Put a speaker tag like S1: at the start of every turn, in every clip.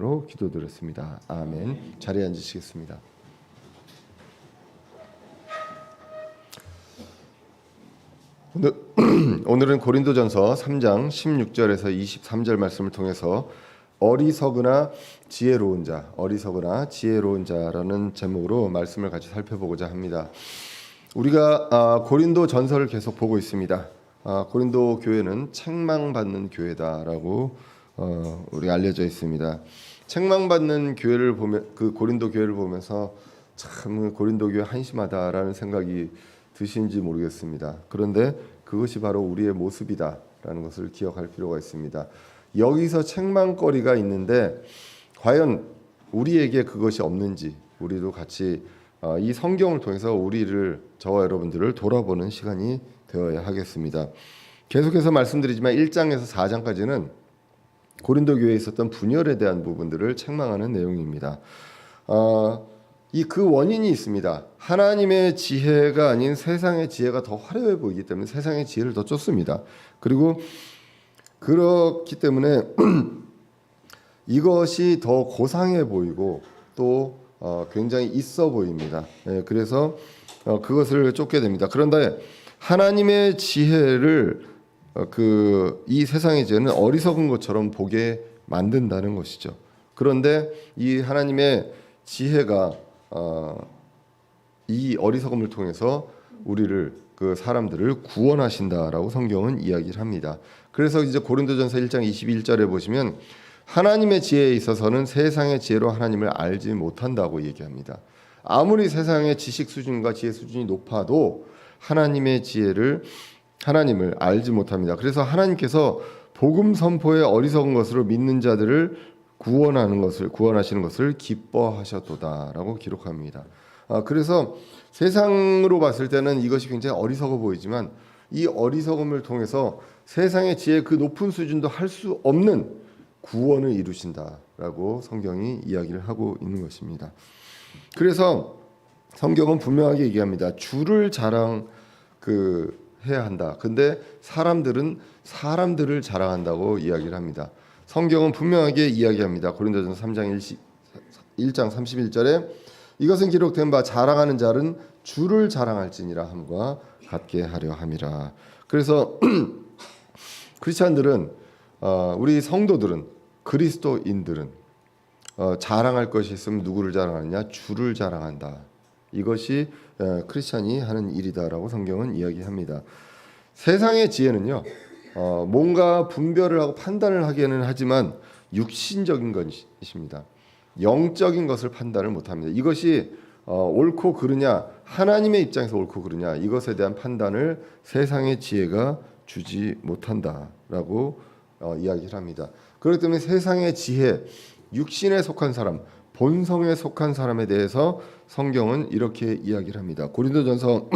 S1: 이름으로 기도드렸습니다. 아멘. 자리에 앉으시겠습니다. 오늘은 고린도전서 3장 16절에서 23절 말씀을 통해서 어리석으나 지혜로운 자라는 제목으로 말씀을 같이 살펴보고자 합니다. 우리가 고린도전서를 계속 보고 있습니다. 고린도 교회는 책망받는 교회다라고 우리가 알려져 있습니다. 책망받는 교회를 보면, 그 고린도 교회를 보면서 참 고린도 교회 한심하다라는 생각이 드신지 모르겠습니다. 그런데 그것이 바로 우리의 모습이다라는 것을 기억할 필요가 있습니다. 여기서 책망거리가 있는데 과연 우리에게 그것이 없는지 우리도 같이 이 성경을 통해서 저와 여러분들을 돌아보는 시간이 되어야 하겠습니다. 계속해서 말씀드리지만 1장에서 4장까지는 고린도 교회에 있었던 분열에 대한 부분들을 책망하는 내용입니다. 그 원인이 있습니다. 하나님의 지혜가 아닌 세상의 지혜가 더 화려해 보이기 때문에 세상의 지혜를 더 쫓습니다. 그리고 그렇기 때문에 이것이 더 고상해 보이고 또 굉장히 있어 보입니다. 그래서 그것을 쫓게 됩니다. 그런데 하나님의 지혜를 이 세상의 지혜는 어리석은 것처럼 보게 만든다는 것이죠. 그런데 이 하나님의 지혜가 이 어리석음을 통해서 사람들을 구원하신다라고 성경은 이야기를 합니다. 그래서 이제 고린도전서 1장 21절에 보시면 하나님의 지혜에 있어서는 세상의 지혜로 하나님을 알지 못한다고 얘기합니다. 아무리 세상의 지식 수준과 지혜 수준이 높아도 하나님을 알지 못합니다. 그래서 하나님께서 복음 선포의 어리석은 것으로 믿는 자들을 구원하시는 것을 기뻐하셨도다라고 기록합니다. 그래서 세상으로 봤을 때는 이것이 굉장히 어리석어 보이지만 이 어리석음을 통해서 세상의 지혜 그 높은 수준도 할 수 없는 구원을 이루신다라고 성경이 이야기를 하고 있는 것입니다. 그래서 성경은 분명하게 얘기합니다. 주를 해야 한다. 근데 사람들은 사람들을 자랑한다고 이야기를 합니다. 성경은 분명하게 이야기합니다. 고린도전서 3장 1장 31절에 이것은 기록된 바 자랑하는 자는 주를 자랑할지니라 함과 같게 하려 함이라. 그래서 크리스찬들은 우리 성도들은 그리스도인들은 자랑할 것이 있으면 누구를 자랑하느냐? 주를 자랑한다. 이것이 크리스찬이 하는 일이다라고 성경은 이야기합니다. 세상의 지혜는요. 뭔가 분별을 하고 판단을 하기는 하지만 육신적인 것입니다. 영적인 것을 판단을 못합니다. 이것이 옳고 그르냐, 하나님의 입장에서 옳고 그르냐, 이것에 대한 판단을 세상의 지혜가 주지 못한다라고 이야기를 합니다. 그렇기 때문에 세상의 지혜, 육신에 속한 사람, 본성에 속한 사람에 대해서 성경은 이렇게 이야기를 합니다. 고린도전서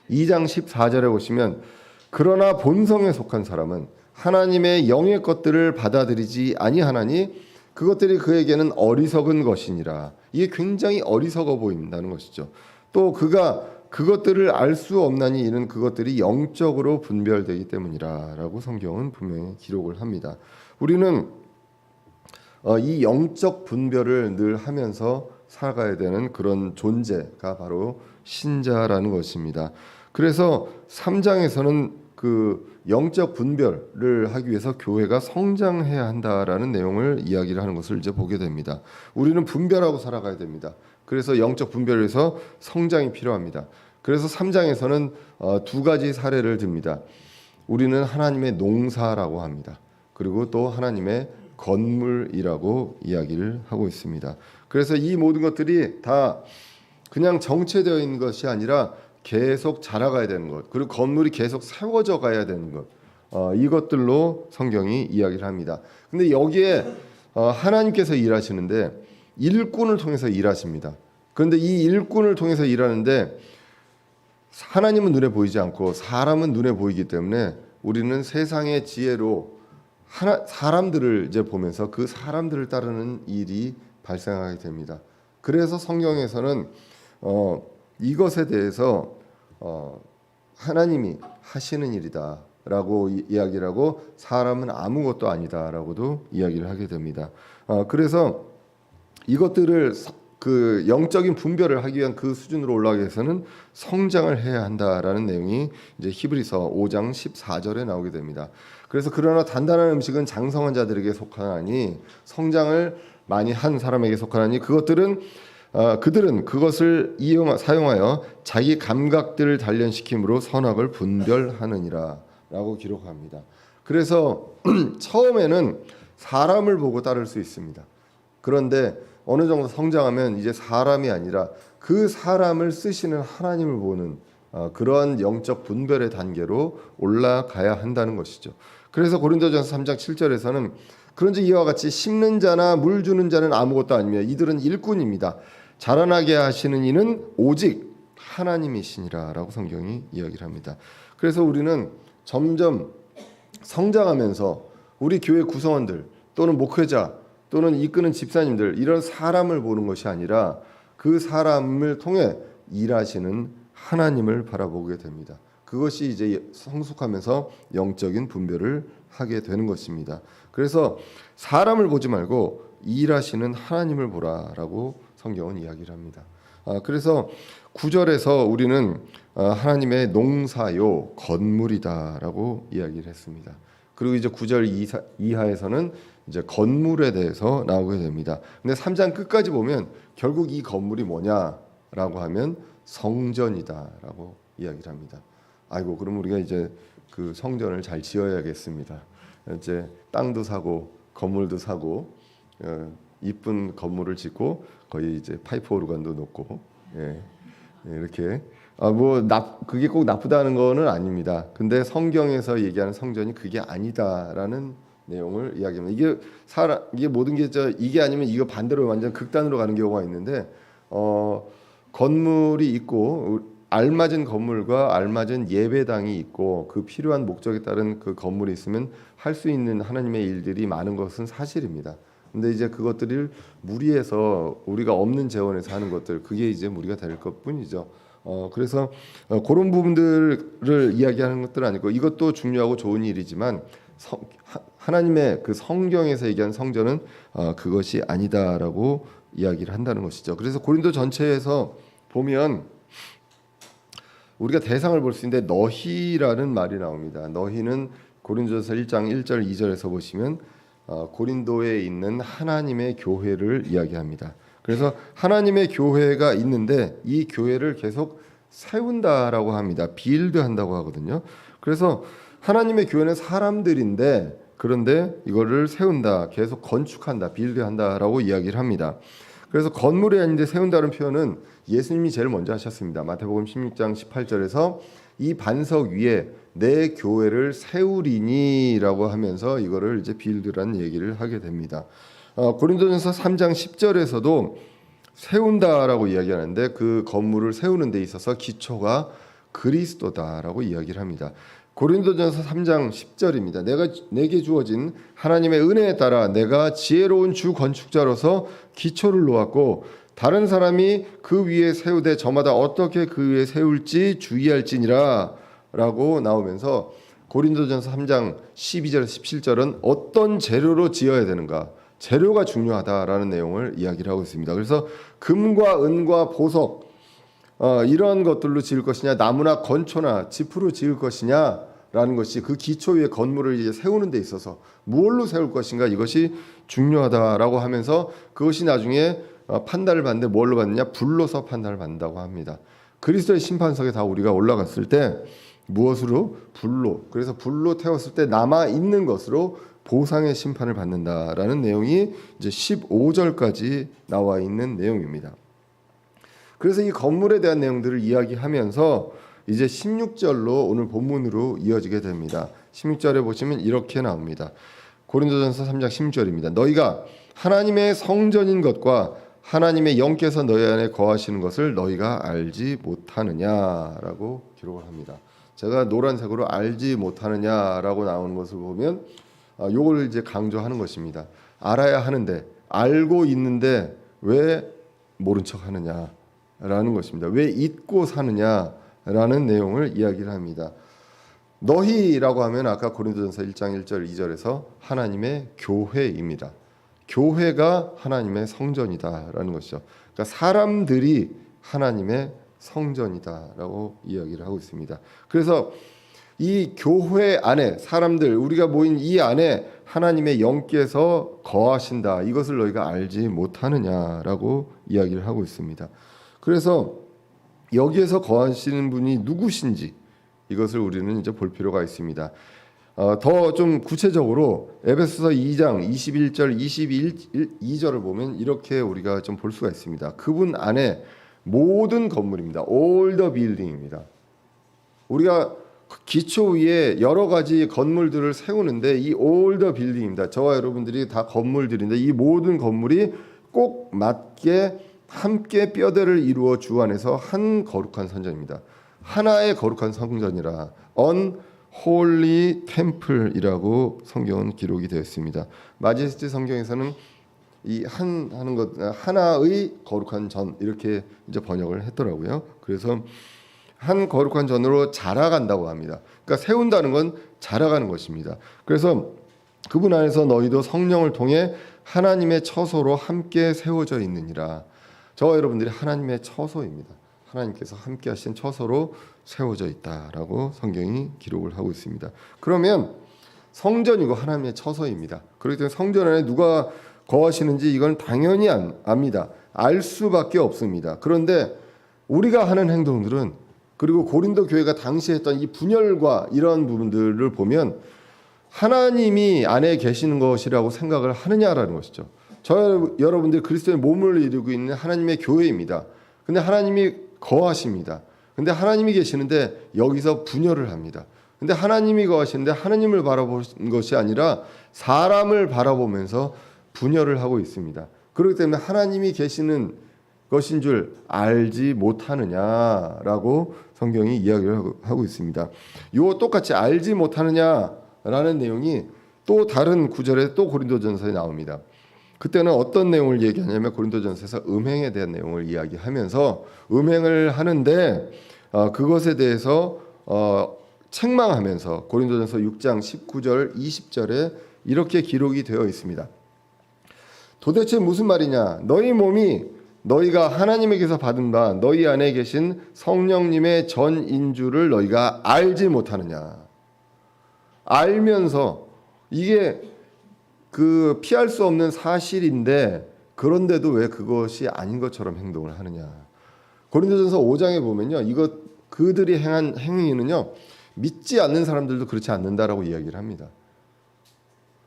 S1: 2장 14절에 보시면 그러나 본성에 속한 사람은 하나님의 영의 것들을 받아들이지 아니하나니 그것들이 그에게는 어리석은 것이니라. 이게 굉장히 어리석어 보인다는 것이죠. 또 그가 그것들을 알 수 없나니 이는 그것들이 영적으로 분별되기 때문이라 라고 성경은 분명히 기록을 합니다. 우리는 이 영적 분별을 늘 하면서 살아가야 되는 그런 존재가 바로 신자라는 것입니다. 그래서 3장에서는 그 영적 분별을 하기 위해서 교회가 성장해야 한다라는 내용을 이야기를 하는 것을 이제 보게 됩니다. 우리는 분별하고 살아가야 됩니다. 그래서 영적 분별을 위해서 성장이 필요합니다. 그래서 3장에서는 두 가지 사례를 듭니다. 우리는 하나님의 농사라고 합니다. 그리고 또 하나님의 건물이라고 이야기를 하고 있습니다. 그래서 이 모든 것들이 다 그냥 정체되어 있는 것이 아니라 계속 자라가야 되는 것, 그리고 건물이 계속 세워져 가야 되는 것, 이것들로 성경이 이야기를 합니다. 근데 여기에 하나님께서 일하시는데 일꾼을 통해서 일하십니다. 그런데 이 일꾼을 통해서 일하는데 하나님은 눈에 보이지 않고 사람은 눈에 보이기 때문에 우리는 세상의 지혜로 사람들을 이제 보면서 그 사람들을 따르는 일이 발생하게 됩니다. 그래서 성경에서는 이것에 대해서 하나님이 하시는 일이다. 라고 이야기를 하고 사람은 아무것도 아니다라고도 이야기를 하게 됩니다. 그래서 이것들을 그 영적인 분별을 하기 위한 그 수준으로 올라가기 위해서는 성장을 해야 한다라는 내용이 이제 히브리서 5장 14절에 나오게 됩니다. 그래서 그러나 단단한 음식은 장성한 자들에게 속하나니 성장을 많이 한 사람에게 속하나니 그들은 그것을 사용하여 자기 감각들을 단련시킴으로 선악을 분별하느니라 라고 기록합니다. 그래서 처음에는 사람을 보고 따를 수 있습니다. 그런데 어느 정도 성장하면 이제 사람이 아니라 그 사람을 쓰시는 하나님을 보는 그러한 영적 분별의 단계로 올라가야 한다는 것이죠. 그래서 고린도전서 3장 7절에서는 그런즉 이와 같이 심는 자나 물 주는 자는 아무것도 아니며 이들은 일꾼입니다. 자라나게 하시는 이는 오직 하나님이시니라 라고 성경이 이야기를 합니다. 그래서 우리는 점점 성장하면서 우리 교회 구성원들 또는 목회자 또는 이끄는 집사님들 이런 사람을 보는 것이 아니라 그 사람을 통해 일하시는 하나님을 바라보게 됩니다. 그것이 이제 성숙하면서 영적인 분별을 하게 되는 것입니다. 그래서 사람을 보지 말고 일하시는 하나님을 보라라고 성경은 이야기를 합니다. 그래서 9절에서 우리는 하나님의 농사요 건물이다라고 이야기를 했습니다. 그리고 이제 9절 이하에서는 이제 건물에 대해서 나오게 됩니다. 근데 3장 끝까지 보면 결국 이 건물이 뭐냐라고 하면 성전이다라고 이야기를 합니다. 아이고 그럼 우리가 이제 그 성전을 잘 지어야겠습니다. 이제 땅도 사고 건물도 사고 이쁜 건물을 짓고 거의 이제 파이프 오르간도 놓고 이렇게 그게 꼭 나쁘다는 거는 아닙니다. 근데 성경에서 얘기하는 성전이 그게 아니다라는 내용을 이야기합니다. 이게 모든 게 이게 아니면 이거 반대로 완전 극단으로 가는 경우가 있는데 건물이 있고 알맞은 건물과 알맞은 예배당이 있고 그 필요한 목적에 따른 그 건물이 있으면 할 수 있는 하나님의 일들이 많은 것은 사실입니다. 근데 이제 그것들을 무리해서 우리가 없는 재원에서 하는 것들 그게 이제 무리가 될 것뿐이죠. 그래서 그런 부분들을 이야기하는 것들은 아니고 이것도 중요하고 좋은 일이지만 하나님의 그 성경에서 얘기한 성전은 그것이 아니다라고 이야기를 한다는 것이죠. 그래서 고린도 전체에서 보면 우리가 대상을 볼 수 있는데 너희라는 말이 나옵니다. 너희는 고린도전서 1장 1절 2절에서 보시면 고린도에 있는 하나님의 교회를 이야기합니다. 그래서 하나님의 교회가 있는데 이 교회를 계속 세운다라고 합니다. 빌드한다고 하거든요. 그래서 하나님의 교회는 사람들인데 그런데 이거를 세운다, 계속 건축한다, 빌드한다라고 이야기를 합니다. 그래서 건물이 아닌데 세운다는 표현은 예수님이 제일 먼저 하셨습니다. 마태복음 16장 18절에서 이 반석 위에 내 교회를 세우리니라고 하면서 이거를 이제 빌드라는 얘기를 하게 됩니다. 고린도전서 3장 10절에서도 세운다라고 이야기하는데 그 건물을 세우는 데 있어서 기초가 그리스도다라고 이야기를 합니다. 고린도전서 3장 10절입니다. 내게 주어진 하나님의 은혜에 따라 내가 지혜로운 주 건축자로서 기초를 놓았고 다른 사람이 그 위에 세우되 저마다 어떻게 그 위에 세울지 주의할지니라 라고 나오면서 고린도전서 3장 12절에서 17절은 어떤 재료로 지어야 되는가 재료가 중요하다라는 내용을 이야기를 하고 있습니다. 그래서 금과 은과 보석 이런 것들로 지을 것이냐 나무나 건초나 지프로 지을 것이냐라는 것이 그 기초 위에 건물을 이제 세우는 데 있어서 무엇로 세울 것인가 이것이 중요하다라고 하면서 그것이 나중에 판단을 받는데 뭘로 받느냐 불로서 판단을 받는다고 합니다. 그리스도의 심판석에 다 우리가 올라갔을 때 무엇으로? 불로. 그래서 불로 태웠을 때 남아 있는 것으로 보상의 심판을 받는다라는 내용이 이제 15절까지 나와 있는 내용입니다. 그래서 이 건물에 대한 내용들을 이야기하면서 이제 16절로 오늘 본문으로 이어지게 됩니다. 16절에 보시면 이렇게 나옵니다. 고린도전서 3장 16절입니다. 너희가 하나님의 성전인 것과 하나님의 영께서 너희 안에 거하시는 것을 너희가 알지 못하느냐라고 기록을 합니다. 제가 노란색으로 알지 못하느냐라고 나오는 것을 보면 요걸 이제 강조하는 것입니다. 알아야 하는데 알고 있는데 왜 모른 척 하느냐라는 것입니다. 왜 잊고 사느냐라는 내용을 이야기를 합니다. 너희라고 하면 아까 고린도전서 1장 1절 2절에서 하나님의 교회입니다. 교회가 하나님의 성전이다라는 것이죠. 그러니까 사람들이 하나님의 성전이다라고 이야기를 하고 있습니다. 그래서 이 교회 안에 사람들 우리가 모인 이 안에 하나님의 영께서 거하신다. 이것을 너희가 알지 못하느냐라고 이야기를 하고 있습니다. 그래서 여기에서 거하시는 분이 누구신지 이것을 우리는 이제 볼 필요가 있습니다. 더 좀 구체적으로 에베소서 2장 21절 22절을 보면 이렇게 우리가 좀 볼 수가 있습니다. 그분 안에 모든 건물입니다. All the building입니다. 우리가 기초 위에 여러 가지 건물들을 세우는데 이 all the building입니다. 저와 여러분들이 다 건물들인데 이 모든 건물이 꼭 맞게 함께 뼈대를 이루어 주 안에서 한 거룩한 선전입니다. 하나의 거룩한 성전이라 unholy temple이라고 성경은 기록이 되어 있습니다. 마제스티 성경에서는 이 하는 것 하나의 거룩한 전 이렇게 이제 번역을 했더라고요. 그래서 한 거룩한 전으로 자라간다고 합니다. 그러니까 세운다는 건 자라가는 것입니다. 그래서 그분 안에서 너희도 성령을 통해 하나님의 처소로 함께 세워져 있느니라. 저와 여러분들이 하나님의 처소입니다. 하나님께서 함께 하신 처소로 세워져 있다라고 성경이 기록을 하고 있습니다. 그러면 성전이고 하나님의 처소입니다. 그렇기 때문에 성전 안에 누가 거하시는지 이건 당연히 압니다. 알 수밖에 없습니다. 그런데 우리가 하는 행동들은 그리고 고린도 교회가 당시에 했던 이 분열과 이런 부분들을 보면 하나님이 안에 계시는 것이라고 생각을 하느냐라는 것이죠. 여러분들이 그리스도의 몸을 이루고 있는 하나님의 교회입니다. 근데 하나님이 거하십니다. 근데 하나님이 계시는데 여기서 분열을 합니다. 근데 하나님이 거하시는데 하나님을 바라보는 것이 아니라 사람을 바라보면서 분열을 하고 있습니다. 그렇기 때문에 하나님이 계시는 것인 줄 알지 못하느냐라고 성경이 이야기를 하고 있습니다. 요 똑같이 알지 못하느냐라는 내용이 또 다른 구절에 또 고린도전서에 나옵니다. 그때는 어떤 내용을 얘기하냐면 고린도전서에서 음행에 대한 내용을 이야기하면서 음행을 하는데 그것에 대해서 책망하면서 고린도전서 6장 19절 20절에 이렇게 기록이 되어 있습니다. 도대체 무슨 말이냐? 너희 몸이 너희가 하나님에게서 받은 바 너희 안에 계신 성령님의 전인 줄을 너희가 알지 못하느냐? 알면서 이게 그 피할 수 없는 사실인데 그런데도 왜 그것이 아닌 것처럼 행동을 하느냐? 고린도전서 5장에 보면요, 그들이 행한 행위는요, 믿지 않는 사람들도 그렇지 않는다라고 이야기를 합니다.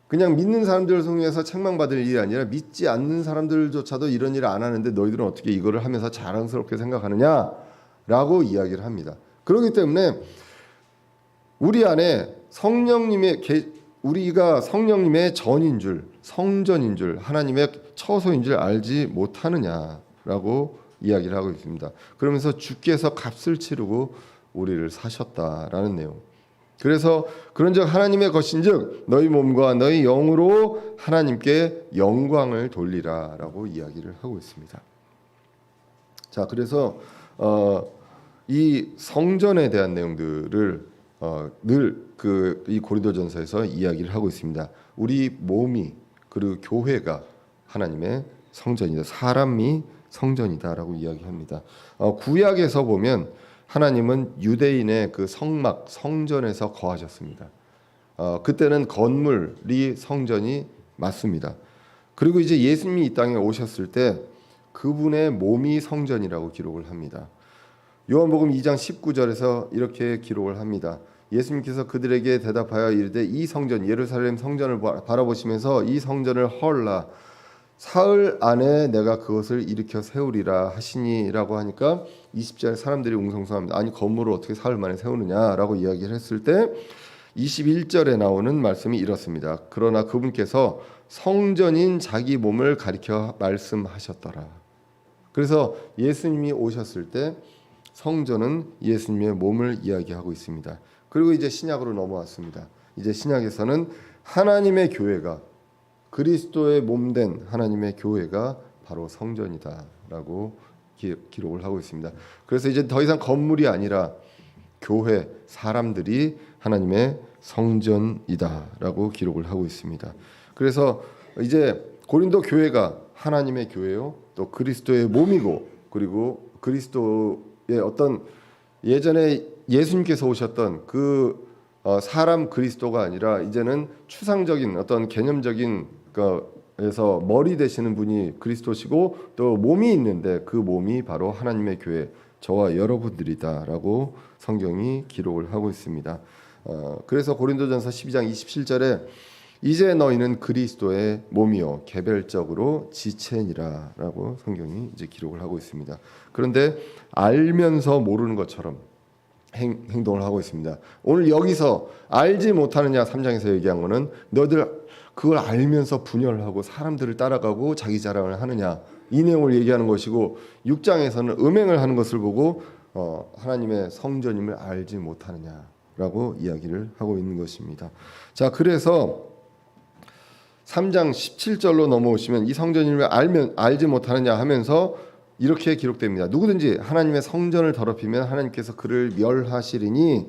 S1: 그냥 믿는 사람들을 통해서 책망받을 일이 아니라 믿지 않는 사람들조차도 이런 일을 안 하는데 너희들은 어떻게 이거를 하면서 자랑스럽게 생각하느냐라고 이야기를 합니다. 그렇기 때문에 우리 안에 우리가 성령님의 전인 줄, 성전인 줄, 하나님의 처소인 줄 알지 못하느냐라고 이야기를 하고 있습니다. 그러면서 주께서 값을 치르고 우리를 사셨다라는 내용. 그래서 그런즉 하나님의 것인즉 너희 몸과 너희 영으로 하나님께 영광을 돌리라라고 이야기를 하고 있습니다. 자, 그래서 이 성전에 대한 내용들을 늘 이 고린도전서에서 이야기를 하고 있습니다. 우리 몸이 그리고 교회가 하나님의 성전이다. 사람이 성전이다라고 이야기합니다. 구약에서 보면 하나님은 유대인의 그 성막 성전에서 거하셨습니다. 그때는 건물이 성전이 맞습니다. 그리고 이제 예수님이 이 땅에 오셨을 때 그분의 몸이 성전이라고 기록을 합니다. 요한복음 2장 19절에서 이렇게 기록을 합니다. 예수님께서 그들에게 대답하여 이르되 이 성전 예루살렘 성전을 바라보시면서 이 성전을 헐라 사흘 안에 내가 그것을 일으켜 세우리라 하시니라고 하니까 20절에 사람들이 웅성성합니다. 아니 건물을 어떻게 사흘 만에 세우느냐라고 이야기를 했을 때 21절에 나오는 말씀이 이렇습니다. 그러나 그분께서 성전인 자기 몸을 가리켜 말씀하셨더라. 그래서 예수님이 오셨을 때 성전은 예수님의 몸을 이야기하고 있습니다. 그리고 이제 신약으로 넘어왔습니다. 이제 신약에서는 하나님의 교회가 그리스도의 몸된 하나님의 교회가 바로 성전이다라고 기록을 하고 있습니다. 그래서 이제 더 이상 건물이 아니라 교회 사람들이 하나님의 성전이다라고 기록을 하고 있습니다. 그래서 이제 고린도 교회가 하나님의 교회요, 또 그리스도의 몸이고, 그리고 그리스도의 어떤 예전에 예수님께서 오셨던 그 사람 그리스도가 아니라 이제는 추상적인 어떤 개념적인 그에서 머리 되시는 분이 그리스도시고, 또 몸이 있는데 그 몸이 바로 하나님의 교회, 저와 여러분들이다라고 성경이 기록을 하고 있습니다. 그래서 고린도전서 12장 27절에 이제 너희는 그리스도의 몸이요 개별적으로 지체니라라고 성경이 이제 기록을 하고 있습니다. 그런데 알면서 모르는 것처럼 행동을 하고 있습니다. 오늘 여기서 알지 못하느냐 3장에서 얘기한 거는 너희들 그걸 알면서 분열하고 사람들을 따라가고 자기 자랑을 하느냐, 이 내용을 얘기하는 것이고, 6장에서는 음행을 하는 것을 보고 하나님의 성전임을 알지 못하느냐라고 이야기를 하고 있는 것입니다. 자, 그래서 3장 17절로 넘어오시면 이 성전임을 알지 못하느냐 하면서 이렇게 기록됩니다. 누구든지 하나님의 성전을 더럽히면 하나님께서 그를 멸하시리니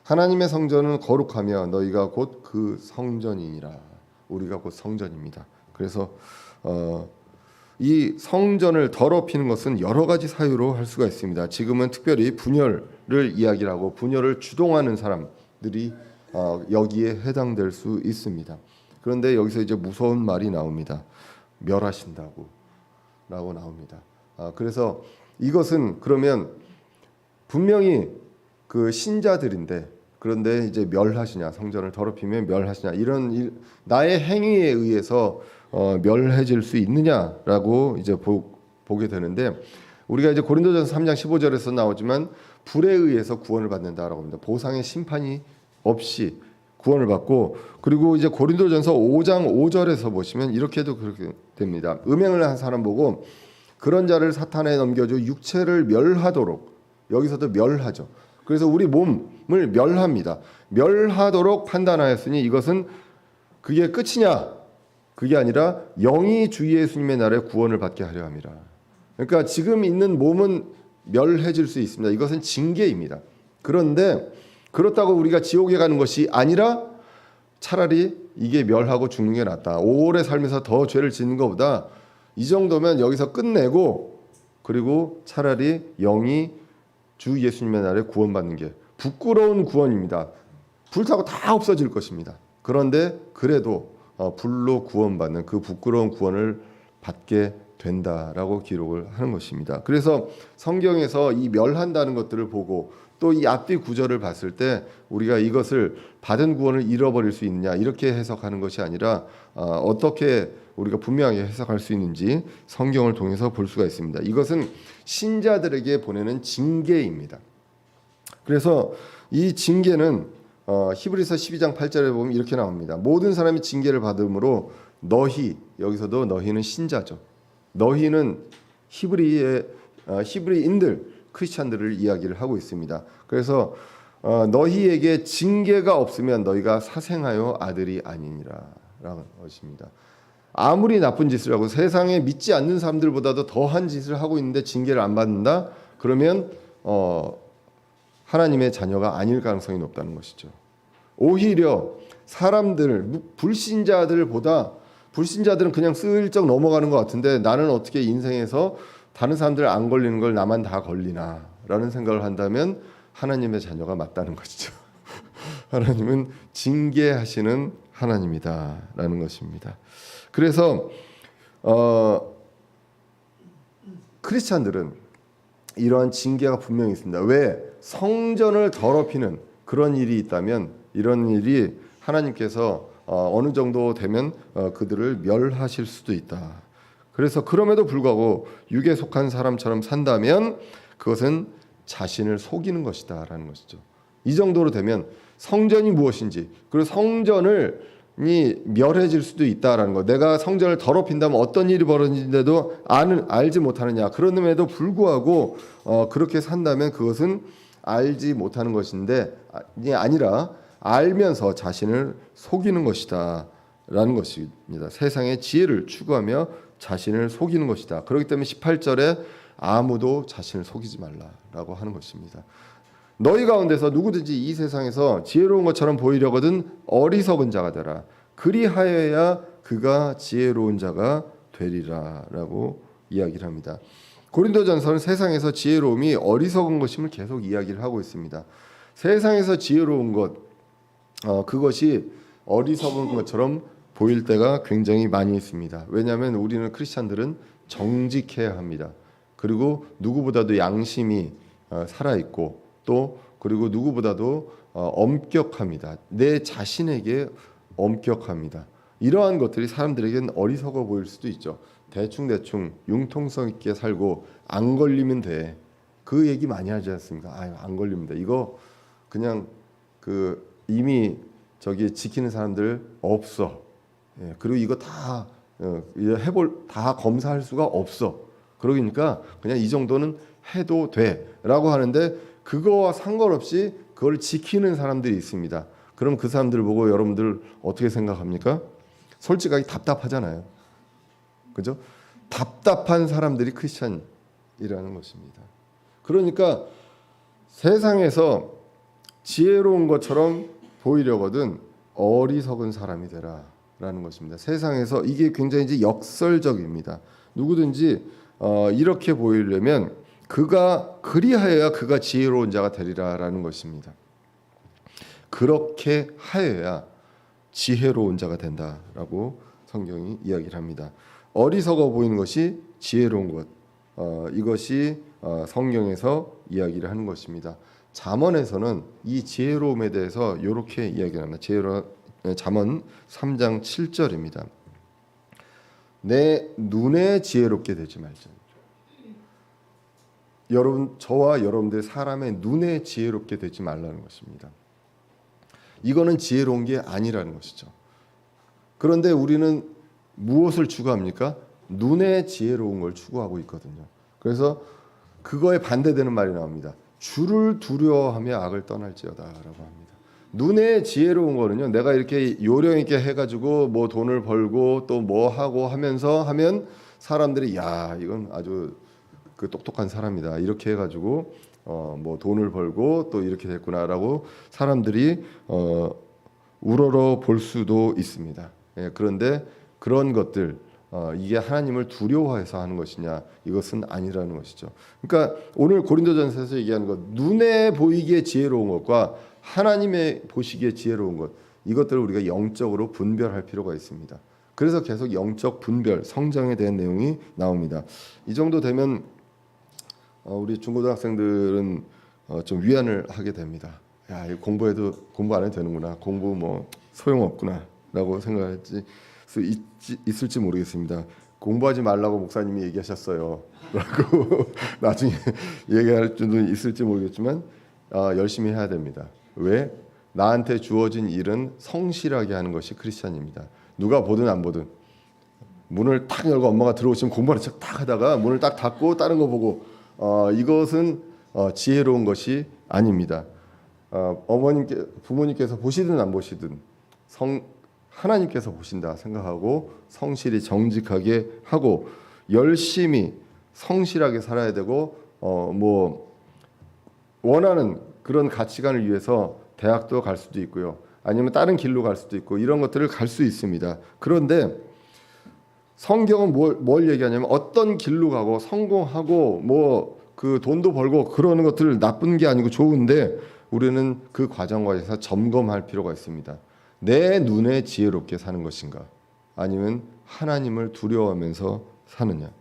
S1: 하나님의 성전은 거룩하며 너희가 곧 그 성전이니라. 우리가 곧 성전입니다. 그래서 이 성전을 더럽히는 것은 여러 가지 사유로 할 수가 있습니다. 지금은 특별히 분열을 이야기를 하고 분열을 주동하는 사람들이 여기에 해당될 수 있습니다. 그런데 여기서 이제 무서운 말이 나옵니다. 멸하신다고 라고 나옵니다. 그래서 이것은 그러면 분명히 그 신자들인데, 그런데 이제 멸하시냐, 성전을 더럽히면 멸하시냐, 이런 나의 행위에 의해서 멸해질 수 있느냐라고 이제 보게 되는데, 우리가 이제 고린도전서 3장 15절에서 나오지만 불에 의해서 구원을 받는다라고 합니다. 보상의 심판이 없이 구원을 받고, 그리고 이제 고린도전서 5장 5절에서 보시면 이렇게도 그렇게 됩니다. 음행을 한 사람 보고 그런 자를 사탄에 넘겨줘 육체를 멸하도록, 여기서도 멸하죠. 그래서 우리 몸을 멸합니다. 멸하도록 판단하였으니 이것은 그게 끝이냐? 그게 아니라 영이 주 예수님의 날에 구원을 받게 하려 함이라. 그러니까 지금 있는 몸은 멸해질 수 있습니다. 이것은 징계입니다. 그런데 그렇다고 우리가 지옥에 가는 것이 아니라 차라리 이게 멸하고 죽는 게 낫다. 오래 살면서 더 죄를 짓는 것보다 이 정도면 여기서 끝내고, 그리고 차라리 영이 주 예수님의 날에 구원받는 게 부끄러운 구원입니다. 불타고 다 없어질 것입니다. 그런데 그래도 불로 구원받는 그 부끄러운 구원을 받게 된다라고 기록을 하는 것입니다. 그래서 성경에서 이 멸한다는 것들을 보고 또 이 앞뒤 구절을 봤을 때 우리가 이것을 받은 구원을 잃어버릴 수 있느냐, 이렇게 해석하는 것이 아니라 어떻게 우리가 분명하게 해석할 수 있는지 성경을 통해서 볼 수가 있습니다. 이것은 신자들에게 보내는 징계입니다. 그래서 이 징계는 히브리서 12장 8절에 보면 이렇게 나옵니다. 모든 사람이 징계를 받음으로 너희, 여기서도 너희는 신자죠. 너희는 히브리인들, 크리스찬들을 이야기를 하고 있습니다. 그래서 너희에게 징계가 없으면 너희가 사생하여 아들이 아니니라 라는 것입니다. 아무리 나쁜 짓을 하고 세상에 믿지 않는 사람들보다도 더한 짓을 하고 있는데 징계를 안 받는다? 그러면 하나님의 자녀가 아닐 가능성이 높다는 것이죠. 오히려 사람들, 불신자들보다, 불신자들은 그냥 슬쩍 넘어가는 것 같은데 나는 어떻게 인생에서 다른 사람들 안 걸리는 걸 나만 다 걸리나 라는 생각을 한다면 하나님의 자녀가 맞다는 것이죠. 하나님은 징계하시는 하나님이다 라는 것입니다. 그래서 크리스찬들은 이러한 징계가 분명히 있습니다. 왜? 성전을 더럽히는 그런 일이 있다면 이런 일이 하나님께서 어느 정도 되면 그들을 멸하실 수도 있다. 그래서 그럼에도 불구하고 육에 속한 사람처럼 산다면 그것은 자신을 속이는 것이다 라는 것이죠. 이 정도로 되면 성전이 무엇인지, 그리고 성전이 멸해질 수도 있다라는 것. 내가 성전을 더럽힌다면 어떤 일이 벌어지는데도 알지 못하느냐. 그럼에도 불구하고 그렇게 산다면 그것은 알지 못하는 것인데 아니라 알면서 자신을 속이는 것이다 라는 것입니다. 세상의 지혜를 추구하며 자신을 속이는 것이다. 그렇기 때문에 18절에 아무도 자신을 속이지 말라라고 하는 것입니다. 너희 가운데서 누구든지 이 세상에서 지혜로운 것처럼 보이려거든 어리석은 자가 되라. 그리하여야 그가 지혜로운 자가 되리라라고 이야기를 합니다. 고린도전서는 세상에서 지혜로움이 어리석은 것임을 계속 이야기를 하고 있습니다. 세상에서 지혜로운 것, 그것이 어리석은 것처럼 보일 때가 굉장히 많이 있습니다. 왜냐하면 우리는 크리스찬들은 정직해야 합니다. 그리고 누구보다도 양심이 살아있고 또 그리고 누구보다도 엄격합니다. 내 자신에게 엄격합니다. 이러한 것들이 사람들에게는 어리석어 보일 수도 있죠. 대충 융통성 있게 살고 안 걸리면 돼. 그 얘기 많이 하지 않습니까? 아유, 안 걸리면 돼. 이거 그냥 그 이미 저기 지키는 사람들 없어. 예, 그리고 이거 다 다 검사할 수가 없어. 그러니까 그냥 이 정도는 해도 돼라고 하는데 그거와 상관없이 그걸 지키는 사람들이 있습니다. 그럼 그 사람들을 보고 여러분들 어떻게 생각합니까? 솔직하게 답답하잖아요. 그죠? 답답한 사람들이 크리스찬이라는 것입니다. 그러니까 세상에서 지혜로운 것처럼 보이려거든 어리석은 사람이 되라라는 것입니다. 세상에서 이게 굉장히 이제 역설적입니다. 누구든지 이렇게 보이려면 그가 그리하여야 그가 지혜로운 자가 되리라라는 것입니다. 그렇게 하여야 지혜로운 자가 된다라고 성경이 이야기를 합니다. 어리석어 보이는 것이 지혜로운 것, 이것이 성경에서 이야기를 하는 것입니다. 잠언에서는 이 지혜로움에 대해서 이렇게 이야기를 합니다. 잠언 3장 7절입니다. 내 눈에 지혜롭게 되지 말자. 여러분, 저와 여러분들 사람의 눈에 지혜롭게 되지 말라는 것입니다. 이거는 지혜로운 게 아니라는 것이죠. 그런데 우리는 무엇을 추구합니까? 눈에 지혜로운 걸 추구하고 있거든요. 그래서 그거에 반대되는 말이 나옵니다. 주를 두려워하며 악을 떠날지어다라고 합니다. 눈에 지혜로운 거는요, 내가 이렇게 요령 있게 해가지고 뭐 돈을 벌고 또 뭐 하고 하면서 하면 사람들이 야, 이건 아주 그 똑똑한 사람이다 이렇게 해가지고 뭐 돈을 벌고 또 이렇게 됐구나라고 사람들이 우러러 볼 수도 있습니다. 예, 그런데 그런 것들 이게 하나님을 두려워해서 하는 것이냐, 이것은 아니라는 것이죠. 그러니까 오늘 고린도전서에서 얘기하는 것, 눈에 보이기에 지혜로운 것과 하나님의 보시기에 지혜로운 것, 이것들을 우리가 영적으로 분별할 필요가 있습니다. 그래서 계속 영적 분별, 성장에 대한 내용이 나옵니다. 이 정도 되면 우리 중고등학생들은 좀 위안을 하게 됩니다. 야, 이거 공부 안 해도 되는구나. 공부 뭐 소용없구나라고 생각할지 있을지 모르겠습니다. 공부하지 말라고 목사님이 얘기하셨어요. 라고 나중에 얘기할 줄도 있을지 모르겠지만 열심히 해야 됩니다. 왜? 나한테 주어진 일은 성실하게 하는 것이 크리스찬입니다. 누가 보든 안 보든 문을 탁 열고 엄마가 들어오시면 공부하는 척 탁 하다가 문을 딱 닫고 다른 거 보고 이것은 지혜로운 것이 아닙니다. 부모님께서 보시든 안 보시든 하나님께서 보신다 생각하고 성실히 정직하게 하고 열심히 성실하게 살아야 되고 뭐 원하는 그런 가치관을 위해서 대학도 갈 수도 있고요. 아니면 다른 길로 갈 수도 있고 이런 것들을 갈 수 있습니다. 그런데 성경은 뭘 얘기하냐면 어떤 길로 가고 성공하고 뭐 그 돈도 벌고 그러는 것들 나쁜 게 아니고 좋은데 우리는 그 과정과에서 점검할 필요가 있습니다. 내 눈에 지혜롭게 사는 것인가? 아니면 하나님을 두려워하면서 사느냐?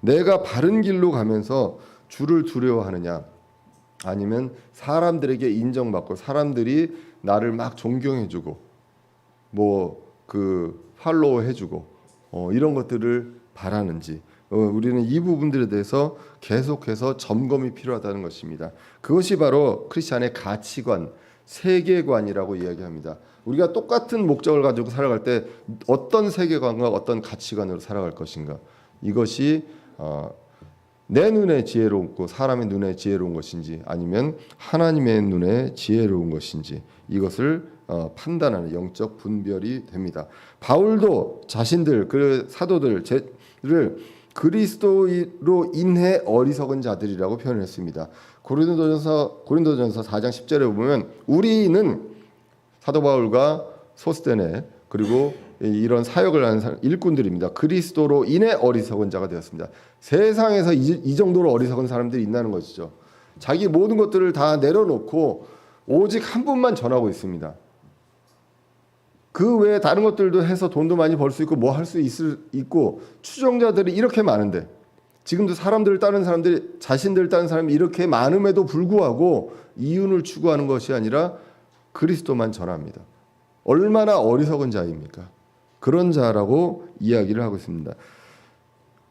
S1: 내가 바른 길로 가면서 주를 두려워하느냐? 아니면 사람들에게 인정받고 사람들이 나를 막 존경해주고 뭐 그 팔로우해주고 이런 것들을 바라는지 우리는 이 부분들에 대해서 계속해서 점검이 필요하다는 것입니다. 그것이 바로 크리스찬의 가치관, 세계관이라고 이야기합니다. 우리가 똑같은 목적을 가지고 살아갈 때 어떤 세계관과 어떤 가치관으로 살아갈 것인가, 이것이 내 눈에 지혜롭고 사람의 눈에 지혜로운 것인지 아니면 하나님의 눈에 지혜로운 것인지, 이것을 판단하는 영적 분별이 됩니다. 바울도 자신들 그 사도들을 그리스도로 인해 어리석은 자들이라고 표현했습니다. 고린도전서 4장 10절에 보면 우리는 사도 바울과 소스데네 그리고 이런 사역을 하는 일꾼들입니다. 그리스도로 인해 어리석은 자가 되었습니다. 세상에서 이 정도로 어리석은 사람들이 있다는 것이죠. 자기 모든 것들을 다 내려놓고 오직 한 분만 전하고 있습니다. 그 외에 다른 것들도 해서 돈도 많이 벌 수 있고 뭐 할 수 있고 추종자들이 이렇게 많은데 지금도 사람들을 따르는 사람들이 자신들을 따르는 사람이 이렇게 많음에도 불구하고 이윤을 추구하는 것이 아니라 그리스도만 전합니다. 얼마나 어리석은 자입니까? 그런 자라고 이야기를 하고 있습니다.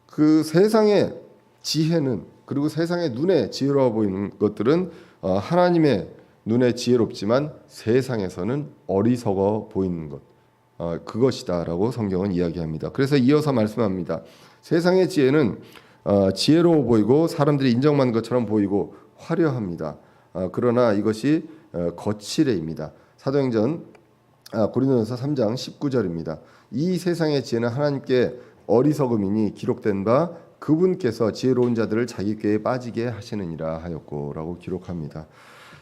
S1: 그 세상의 지혜는 그리고 세상의 눈에 지혜로워 보이는 것들은 하나님의 눈에 지혜롭지만 세상에서는 어리석어 보이는 것 그것이다라고 성경은 이야기합니다. 그래서 이어서 말씀합니다. 세상의 지혜는 지혜로워 보이고 사람들이 인정받는 것처럼 보이고 화려합니다. 그러나 이것이 거칠애입니다. 사도행전 고린도전서 3장 19절입니다. 이 세상의 지혜는 하나님께 어리석음이니 기록된 바 그분께서 지혜로운 자들을 자기 꾀에 빠지게 하시느니라 하였고라고 기록합니다.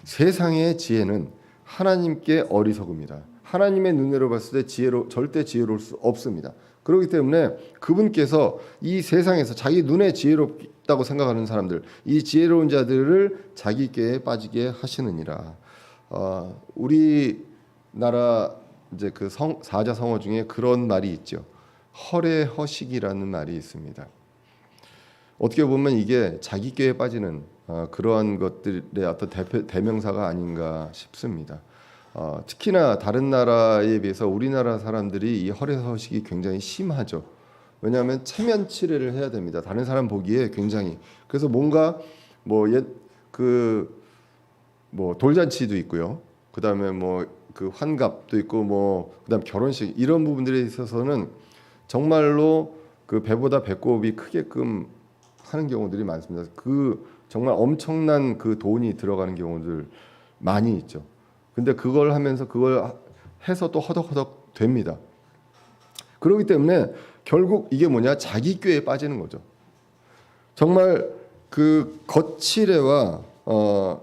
S1: 세상의 지혜는 하나님께 어리석음이다. 하나님의 눈으로 봤을 때 절대 지혜로울 수 없습니다. 그렇기 때문에 그분께서 이 세상에서 자기 눈에 지혜롭다고 생각하는 사람들, 이 지혜로운 자들을 자기 꾀에 빠지게 하시느니라. 우리나라 이제 그 사자성어 중에 그런 말이 있죠. 허례허식이라는 말이 있습니다. 어떻게 보면 이게 자기 꾀에 빠지는 그러한 것들의 어떤 대명사가 아닌가 싶습니다. 특히나 다른 나라에 비해서 우리나라 사람들이 이 허례허식이 굉장히 심하죠. 왜냐하면 체면치레를 해야 됩니다. 다른 사람 보기에 굉장히. 그래서 뭔가 뭐 돌잔치도 있고요. 그다음에 뭐 그 환갑도 있고 뭐 그다음 결혼식 이런 부분들에 있어서는 정말로 그 배보다 배꼽이 크게끔 하는 경우들이 많습니다. 그 정말 엄청난 그 돈이 들어가는 경우들 많이 있죠. 근데 그걸 하면서 그걸 해서 또 허덕허덕 됩니다. 그렇기 때문에 결국 이게 뭐냐? 자기 꾀에 빠지는 거죠. 정말 그 거칠애와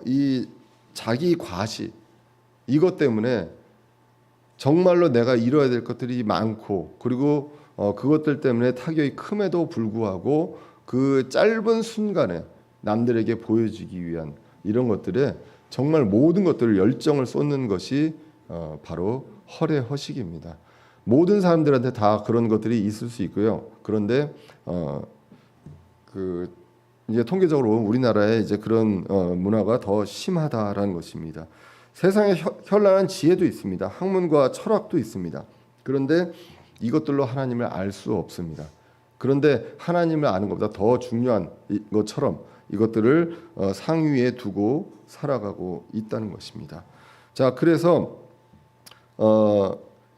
S1: 이 자기 과시 이것 때문에 정말로 내가 이뤄야 될 것들이 많고 그리고 그것들 때문에 타격이 큼에도 불구하고 그 짧은 순간에 남들에게 보여주기 위한 이런 것들에 정말 모든 것들을 열정을 쏟는 것이 바로 허례허식입니다. 모든 사람들한테 다 그런 것들이 있을 수 있고요. 그런데 그 이제 통계적으로 우리나라에 이제 그런 문화가 더 심하다라는 것입니다. 세상에 현란한 지혜도 있습니다. 학문과 철학도 있습니다. 그런데 이것들로 하나님을 알 수 없습니다. 그런데 하나님을 아는 것보다 더 중요한 것처럼 이것들을 상위에 두고 살아가고 있다는 것입니다. 자, 그래서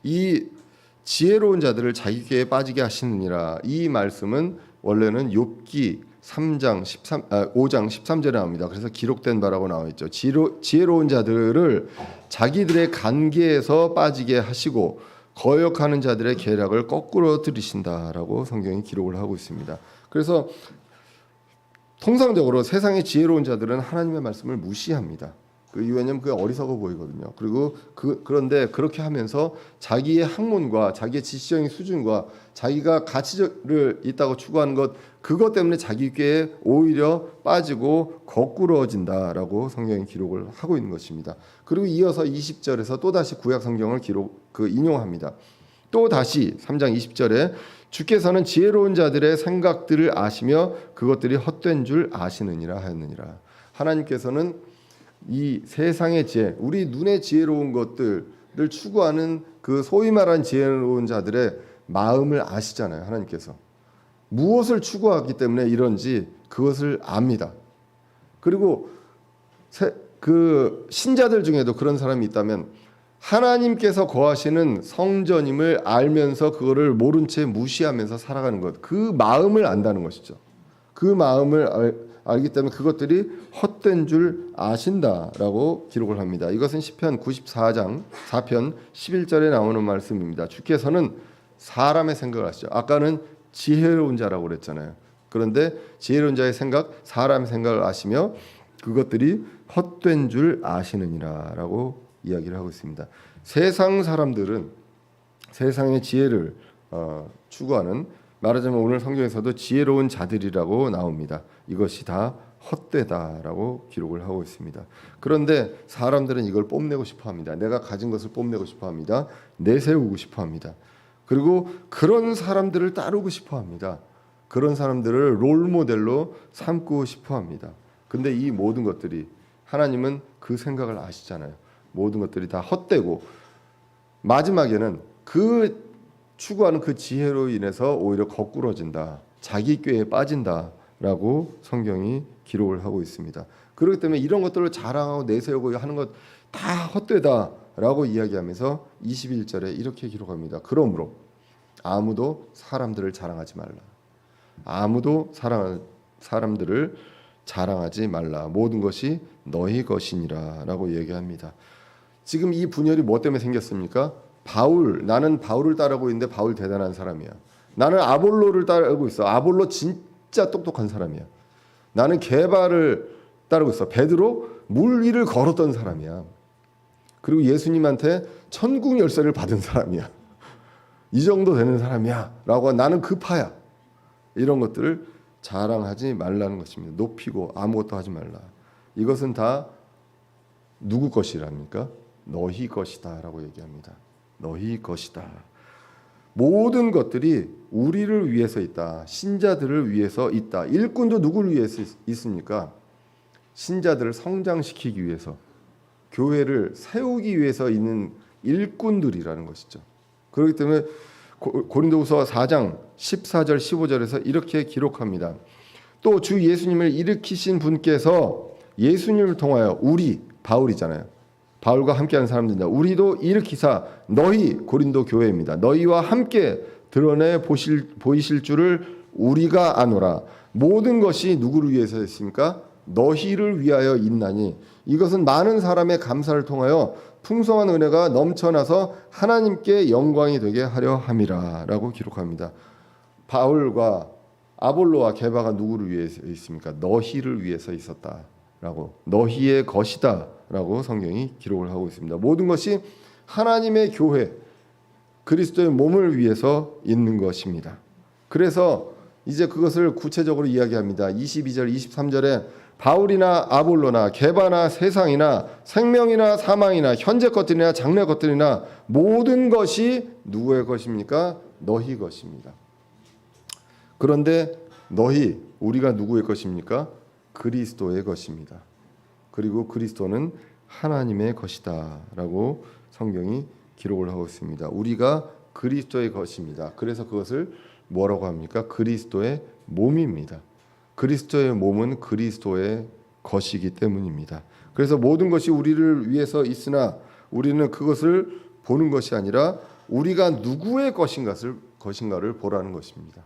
S1: 이 지혜로운 자들을 자기 꾀에 빠지게 하시느니라 이 말씀은 원래는 욥기 5장 13절에 나옵니다. 그래서 기록된 바라고 나와 있죠. 지혜로운 자들을 자기들의 관계에서 빠지게 하시고 거역하는 자들의 계략을 거꾸로 들이신다라고 성경이 기록을 하고 있습니다. 그래서 통상적으로 세상의 지혜로운 자들은 하나님의 말씀을 무시합니다. 왜냐하면 그게 어리석어 보이거든요. 그리고 그런데 그렇게 하면서 자기의 학문과 자기의 지식적인 수준과 자기가 가치를 있다고 추구하는 그것 때문에 자기 꾀에 오히려 빠지고 거꾸러진다라고 성경이 기록을 하고 있는 것입니다. 그리고 이어서 20절에서 또다시 구약 성경을 인용합니다. 또다시 3장 20절에 주께서는 지혜로운 자들의 생각들을 아시며 그것들이 헛된 줄 아시느니라 하였느니라. 하나님께서는 이 세상의 지혜, 우리 눈에 지혜로운 것들을 추구하는 그 소위 말하는 지혜로운 자들의 마음을 아시잖아요. 하나님께서 무엇을 추구하기 때문에 이런지 그것을 압니다. 그리고 그 신자들 중에도 그런 사람이 있다면 하나님께서 거하시는 성전임을 알면서 그거를 모른 채 무시하면서 살아가는 것, 그 마음을 안다는 것이죠. 그 마음을 알기 때문에 그것들이 헛된 줄 아신다라고 기록을 합니다. 이것은 시편 94장 4편 11절에 나오는 말씀입니다. 주께서는 사람의 생각을 아시죠. 아까는 지혜로운 자라고 그랬잖아요. 그런데 지혜로운 자의 생각, 사람의 생각을 아시며 그것들이 헛된 줄 아시느니라라고 이야기를 하고 있습니다. 세상 사람들은 세상의 지혜를 추구하는, 말하자면 오늘 성경에서도 지혜로운 자들이라고 나옵니다. 이것이 다 헛되다라고 기록을 하고 있습니다. 그런데 사람들은 이걸 뽐내고 싶어합니다. 내가 가진 것을 뽐내고 싶어합니다. 내세우고 싶어합니다. 그리고 그런 사람들을 따르고 싶어합니다. 그런 사람들을 롤모델로 삼고 싶어합니다. 근데 이 모든 것들이, 하나님은 그 생각을 아시잖아요. 모든 것들이 다 헛되고 마지막에는 그 추구하는 그 지혜로 인해서 오히려 거꾸러진다, 자기 꾀에 빠진다라고 성경이 기록을 하고 있습니다. 그렇기 때문에 이런 것들을 자랑하고 내세우고 하는 것 다 헛되다라고 이야기하면서 21절에 이렇게 기록합니다. 그러므로 아무도 사람들을 자랑하지 말라. 아무도 사람들을 자랑하지 말라. 모든 것이 너희 것이니라라고 얘기합니다. 지금 이 분열이 뭐 때문에 생겼습니까? 나는 바울을 따르고 있는데 바울 대단한 사람이야. 나는 아볼로를 따르고 있어. 아볼로 진짜 똑똑한 사람이야. 나는 게바를 따르고 있어. 베드로 물 위를 걸었던 사람이야. 그리고 예수님한테 천국 열쇠를 받은 사람이야. 이 정도 되는 사람이야 라고, 나는 그 파야. 이런 것들을 자랑하지 말라는 것입니다. 높이고 아무것도 하지 말라. 이것은 다 누구 것이랍니까? 너희 것이다 라고 얘기합니다. 너희 것이다. 모든 것들이 우리를 위해서 있다. 신자들을 위해서 있다. 일꾼도 누구를 위해서 있습니까? 신자들을 성장시키기 위해서, 교회를 세우기 위해서 있는 일꾼들이라는 것이죠. 그렇기 때문에 고린도후서 4장 14절 15절에서 이렇게 기록합니다. 또 주 예수님을 일으키신 분께서 예수님을 통하여 우리, 바울이잖아요. 바울과 함께하는 사람들입니다. 우리도 일으키사 너희, 고린도 교회입니다. 너희와 함께 드러내 보이실 줄을 우리가 아노라. 모든 것이 누구를 위해서 있습니까? 너희를 위하여 있나니 이것은 많은 사람의 감사를 통하여 풍성한 은혜가 넘쳐나서 하나님께 영광이 되게 하려 함이라 라고 기록합니다. 바울과 아볼로와 게바가 누구를 위해서 있습니까? 너희를 위해서 있었다라고, 너희의 것이다 라고 성경이 기록을 하고 있습니다. 모든 것이 하나님의 교회, 그리스도의 몸을 위해서 있는 것입니다. 그래서 이제 그것을 구체적으로 이야기합니다. 22절 23절에 바울이나 아볼로나 게바나 세상이나 생명이나 사망이나 현재 것들이나 장래 것들이나 모든 것이 누구의 것입니까? 너희 것입니다. 그런데 너희, 우리가 누구의 것입니까? 그리스도의 것입니다. 그리고 그리스도는 하나님의 것이다 라고 성경이 기록을 하고 있습니다. 우리가 그리스도의 것입니다. 그래서 그것을 뭐라고 합니까? 그리스도의 몸입니다. 그리스도의 몸은 그리스도의 것이기 때문입니다. 그래서 모든 것이 우리를 위해서 있으나 우리는 그것을 보는 것이 아니라 우리가 누구의 것인가를 보라는 것입니다.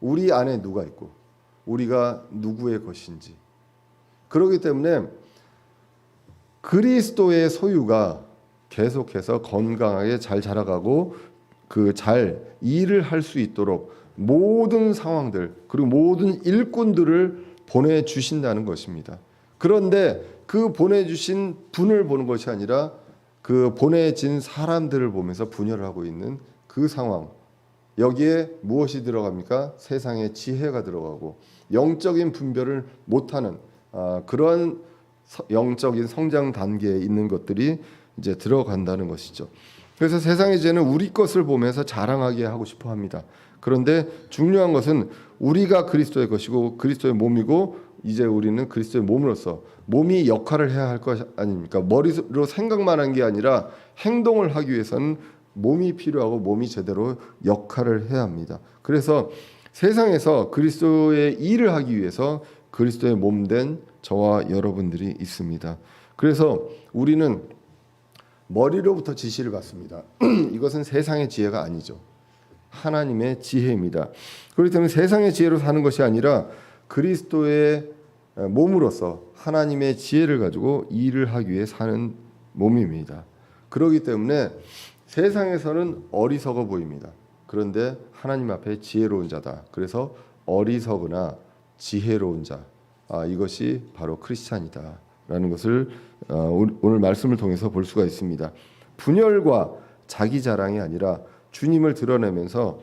S1: 우리 안에 누가 있고 우리가 누구의 것인지. 그렇기 때문에 그리스도의 소유가 계속해서 건강하게 잘 자라가고 잘 일을 할 수 있도록 모든 상황들, 그리고 모든 일꾼들을 보내주신다는 것입니다. 그런데 그 보내주신 분을 보는 것이 아니라 그 보내진 사람들을 보면서 분열을 하고 있는 그 상황, 여기에 무엇이 들어갑니까? 세상의 지혜가 들어가고 영적인 분별을 못하는 그런 영적인 성장 단계에 있는 것들이 이제 들어간다는 것이죠. 그래서 세상의 지혜는 우리 것을 보면서 자랑하게 하고 싶어 합니다. 그런데 중요한 것은 우리가 그리스도의 것이고 그리스도의 몸이고 이제 우리는 그리스도의 몸으로서 몸이 역할을 해야 할 것 아닙니까? 머리로 생각만 한 게 아니라 행동을 하기 위해서는 몸이 필요하고 몸이 제대로 역할을 해야 합니다. 그래서 세상에서 그리스도의 일을 하기 위해서 그리스도의 몸된 저와 여러분들이 있습니다. 그래서 우리는 머리로부터 지시를 받습니다. 이것은 세상의 지혜가 아니죠. 하나님의 지혜입니다. 그렇기 때문에 세상의 지혜로 사는 것이 아니라 그리스도의 몸으로서 하나님의 지혜를 가지고 일을 하기 위해 사는 몸입니다. 그렇기 때문에 세상에서는 어리석어 보입니다. 그런데 하나님 앞에 지혜로운 자다. 그래서 어리석으나 지혜로운 자, 이것이 바로 크리스찬이다라는 것을 오늘 말씀을 통해서 볼 수가 있습니다. 분열과 자기 자랑이 아니라 주님을 드러내면서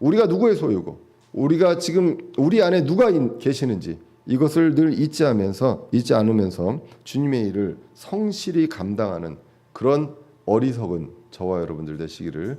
S1: 우리가 누구의 소유고 우리가 지금 우리 안에 누가 계시는지 이것을 늘 잊지 않으면서 주님의 일을 성실히 감당하는 그런 어리석은 저와 여러분들 되시기를